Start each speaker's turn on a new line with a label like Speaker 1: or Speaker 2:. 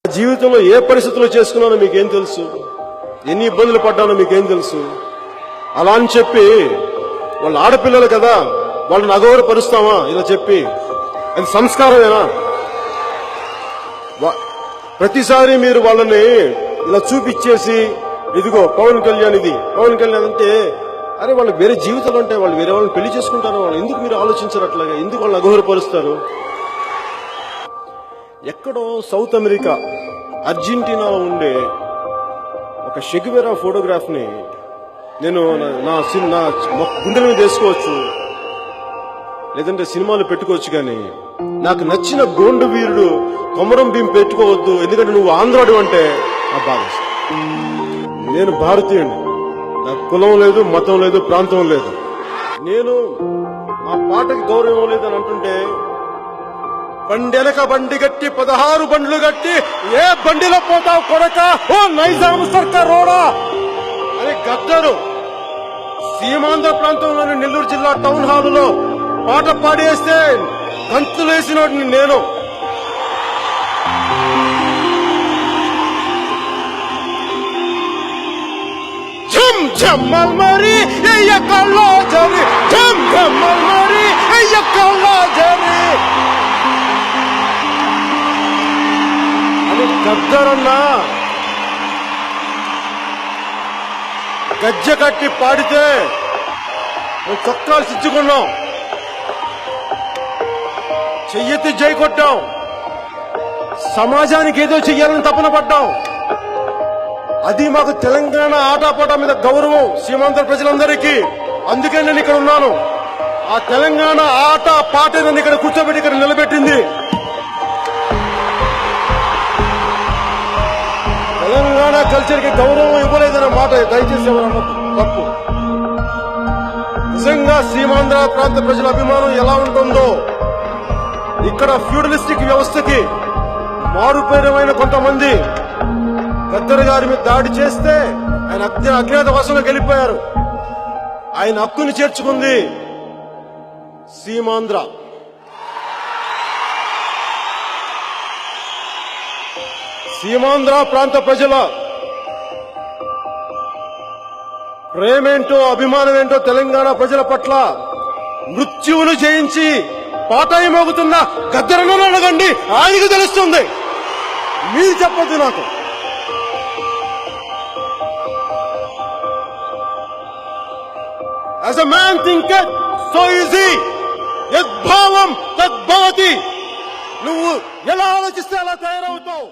Speaker 1: జీవితంలో ఏ పరిస్థితుల్లో చేసుకున్నానో మీకేం తెలుసు, ఎన్ని ఇబ్బందులు పడ్డానో మీకేం తెలుసు. అలా అని చెప్పి వాళ్ళ ఆడపిల్లలు కదా, వాళ్ళని అగౌరవపరుస్తామా ఇలా చెప్పి? అది సంస్కారమేనా? ప్రతిసారి మీరు వాళ్ళని ఇలా చూపిచ్చేసి ఇదిగో పవన్ కళ్యాణ్, ఇది పవన్ కళ్యాణ్ అంటే, అరే వాళ్ళకి వేరే జీవితాలు ఉంటాయి, వాళ్ళు వేరే వాళ్ళని పెళ్లి చేసుకుంటారు, వాళ్ళు ఎందుకు మీరు ఆలోచించరు అట్లాగా? ఎందుకు వాళ్ళని అగౌరవపరుస్తారు? ఎక్కడో సౌత్ అమెరికా అర్జెంటీనాలో ఉండే ఒక షెగువెరా ఫోటోగ్రాఫ్ ని నేను నా గుండెల మీద వేసుకోవచ్చు, లేదంటే సినిమాలు పెట్టుకోవచ్చు, కానీ నాకు నచ్చిన గోండు వీరుడు కొమరం భీం పెట్టుకోవద్దు, ఎందుకంటే నువ్వు ఆంధ్రాడు అంటే నాకు బాగా ఇష్టం. నేను భారతీయుడిని, నాకు కులం లేదు, మతం లేదు, ప్రాంతం లేదు. నేను మా పాటకి గౌరవం లేదని అంటుంటే, బండెనక బండి గట్టి 16 బండ్లు గట్టి ఏ బండిలో పోతావు కొడక, ఓ నైజాం సర్కారోడా అని గద్దరు సీమాంధ్ర ప్రాంతంలోని నెల్లూరు జిల్లా టౌన్ హాలులో పాట పాడేస్తే గంతులేసినోడిని నేను. ఝమ్ ఝమ్మల్ మరి ఎయ్యకల్లో జరి, ఝమ్ ఝమ్మల్ మరి ఎయ్యకల్లో జరి అని గద్దరన్నా గజ్జె కట్టి పాడితే చొక్కాలు సిచ్చుకున్నాం, చెయ్యెత్తి జై కొట్టాం, సమాజానికి ఏదో చెయ్యాలని తపన పడ్డాం. అది మాకు తెలంగాణ ఆటపాట మీద గౌరవం, సీమాంధ్ర ప్రజలందరికీ. అందుకే నేను ఇక్కడ ఉన్నాను. ఆ తెలంగాణ ఆట పాట నన్ను ఇక్కడ కూర్చోబెట్టి ఇక్కడ నిలబెట్టింది. తెలంగాణ కల్చర్ కి గౌరవం ఇవ్వలేదన్న మాట దయచేసి ఎవరన్నా తప్పు. నిజంగా సీమాంధ్ర ప్రాంత ప్రజల అభిమానం ఎలా ఉంటుందో, ఇక్కడ ఫ్యూడలిస్టిక్ వ్యవస్థకి మారుపేరమైన కొంతమంది గద్దర్ గారి మీద దాడి చేస్తే ఆయన అజ్ఞాతవాసంలోకి వెళ్ళిపోయారు. ఆయన హక్కుని చేర్చుకుంది సీమాంధ్ర. సీమాంధ్ర ప్రాంత ప్రజల ప్రేమేంటో అభిమానం ఏంటో తెలంగాణ ప్రజల పట్ల మృత్యువును జయించి పాటాయి మోగుతున్న గద్దరను అడగండి, ఆయనకు తెలుస్తుంది, మీరు చెప్పొద్దు నాకు. As a man thinketh, so is he. యద్భావం తద్భవతి. నువ్వు ఎలా ఆలోచిస్తే అలా తయారవుతావు.